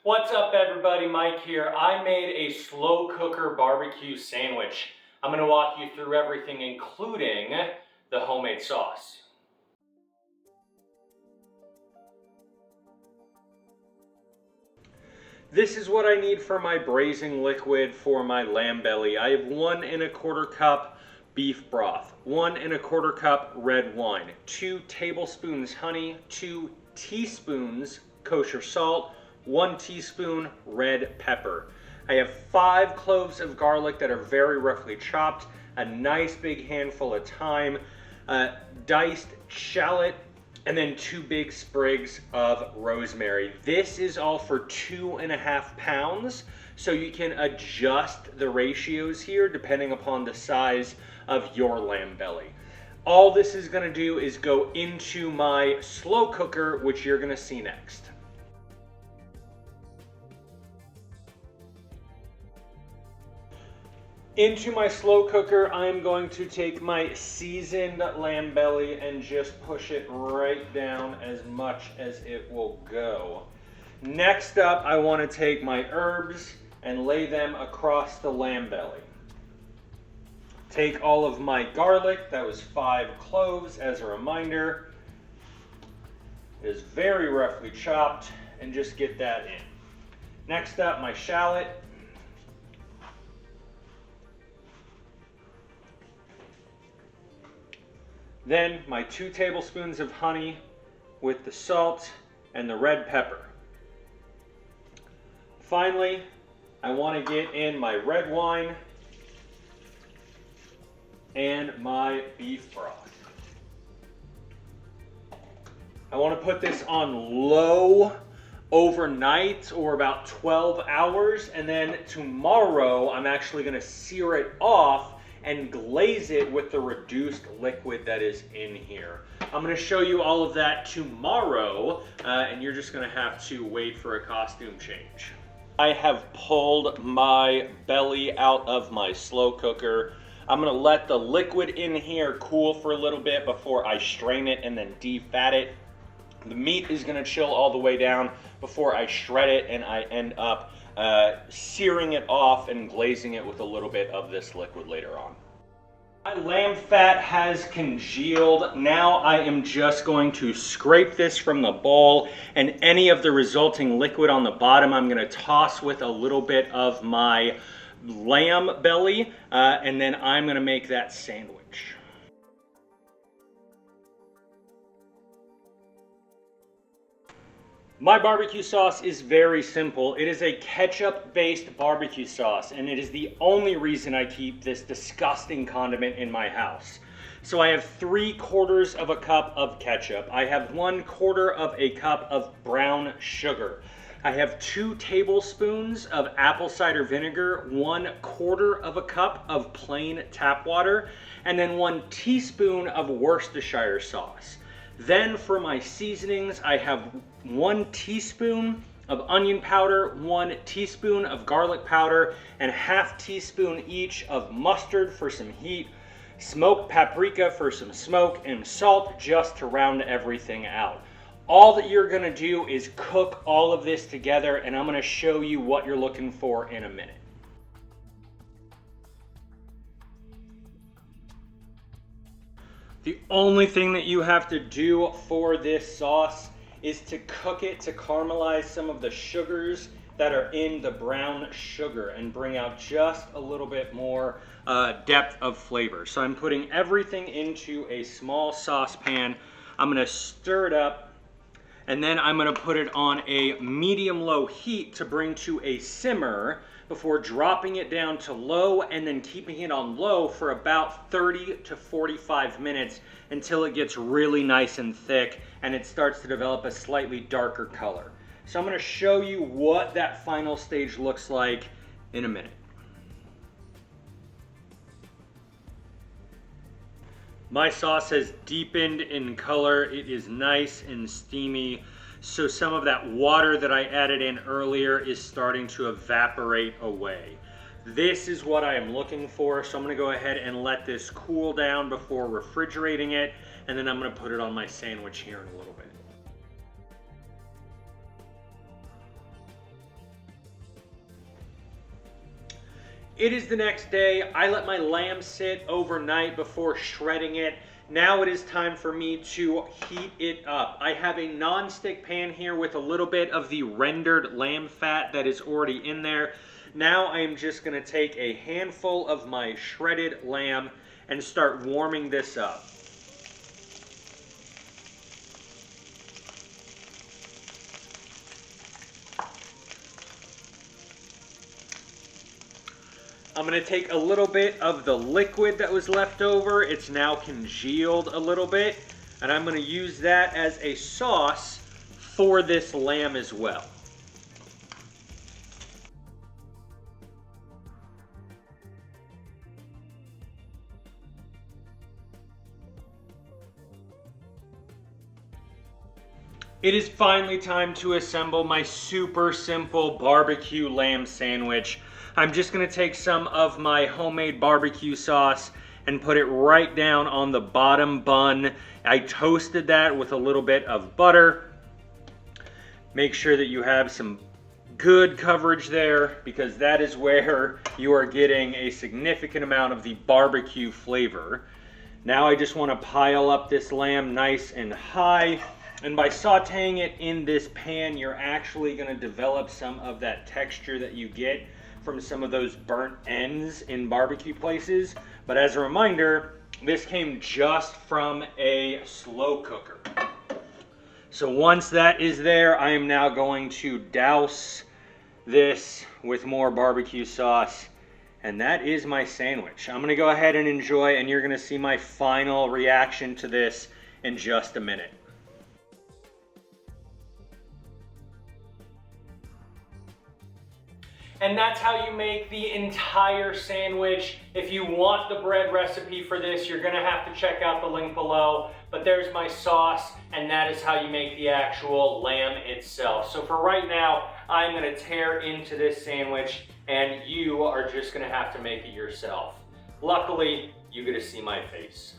What's up everybody, Mike here. I made a slow cooker barbecue sandwich. I'm going to walk you through everything including the homemade sauce. This is what I need for my braising liquid for my lamb belly. I have 1 1/4 cup beef broth, 1 1/4 cup red wine, 2 tablespoons honey, 2 teaspoons kosher salt, 1 teaspoon red pepper. I have 5 cloves of garlic that are very roughly chopped, a nice big handful of thyme, diced shallot, and then 2 big sprigs of rosemary. This is all for 2.5 pounds, so you can adjust the ratios here depending upon the size of your lamb belly. All this is going to do is go into my slow cooker, which you're going to see next. Into my slow cooker, I'm going to take my seasoned lamb belly and just push it right down as much as it will go. Next up, I want to take my herbs and lay them across the lamb belly. Take all of my garlic, that was 5 cloves as a reminder. It is very roughly chopped, and just get that in. Next up, my shallot. Then my 2 tablespoons of honey with the salt and the red pepper. Finally, I want to get in my red wine and my beef broth. I want to put this on low overnight or about 12 hours, and then tomorrow I'm actually going to sear it off and glaze it with the reduced liquid that is in here. I'm going to show you all of that tomorrow, and you're just going to have to wait for a costume change. I have pulled my belly out of my slow cooker. I'm going to let the liquid in here cool for a little bit before I strain it and then defat it. The meat is going to chill all the way down before I shred it, and I end up searing it off and glazing it with a little bit of this liquid later on. My lamb fat has congealed. Now I am just going to scrape this from the bowl, and any of the resulting liquid on the bottom I'm going to toss with a little bit of my lamb belly, and then I'm going to make that sandwich. My barbecue sauce is very simple. It is a ketchup-based barbecue sauce, and it is the only reason I keep this disgusting condiment in my house. So I have 3/4 of a cup of ketchup. I have 1/4 of a cup of brown sugar. I have 2 tablespoons of apple cider vinegar, 1/4 of a cup of plain tap water, and then 1 teaspoon of Worcestershire sauce. Then for my seasonings, I have 1 teaspoon of onion powder, 1 teaspoon of garlic powder, and 1/2 teaspoon each of mustard for some heat, smoked paprika for some smoke, and salt just to round everything out. All that you're going to do is cook all of this together, and I'm going to show you what you're looking for in a minute. The only thing that you have to do for this sauce is to cook it to caramelize some of the sugars that are in the brown sugar and bring out just a little bit more depth of flavor. So I'm putting everything into a small saucepan. I'm going to stir it up, and then I'm going to put it on a medium-low heat to bring to a simmer before dropping it down to low and then keeping it on low for about 30 to 45 minutes until it gets really nice and thick and it starts to develop a slightly darker color. So I'm going to show you what that final stage looks like in a minute. My sauce has deepened in color. It is nice and steamy. So some of that water that I added in earlier is starting to evaporate away. This is what I am looking for. So I'm going to go ahead and let this cool down before refrigerating it. And then I'm going to put it on my sandwich here in a little bit. It is the next day. I let my lamb sit overnight before shredding it. Now it is time for me to heat it up. I have a non-stick pan here with a little bit of the rendered lamb fat that is already in there. Now I am just going to take a handful of my shredded lamb and start warming this up. I'm going to take a little bit of the liquid that was left over. It's now congealed a little bit, and I'm going to use that as a sauce for this lamb as well. It is finally time to assemble my super simple barbecue lamb sandwich. I'm just going to take some of my homemade barbecue sauce and put it right down on the bottom bun. I toasted that with a little bit of butter. Make sure that you have some good coverage there, because that is where you are getting a significant amount of the barbecue flavor. Now I just want to pile up this lamb nice and high. And by sauteing it in this pan, you're actually going to develop some of that texture that you get from some of those burnt ends in barbecue places. But as a reminder, this came just from a slow cooker. So once that is there, I am now going to douse this with more barbecue sauce. And that is my sandwich. I'm going to go ahead and enjoy, and you're going to see my final reaction to this in just a minute. And that's how you make the entire sandwich. If you want the bread recipe for this, you're gonna have to check out the link below. But there's my sauce, and that is how you make the actual lamb itself. So for right now, I'm gonna tear into this sandwich, and you are just gonna have to make it yourself. Luckily, you get to see my face.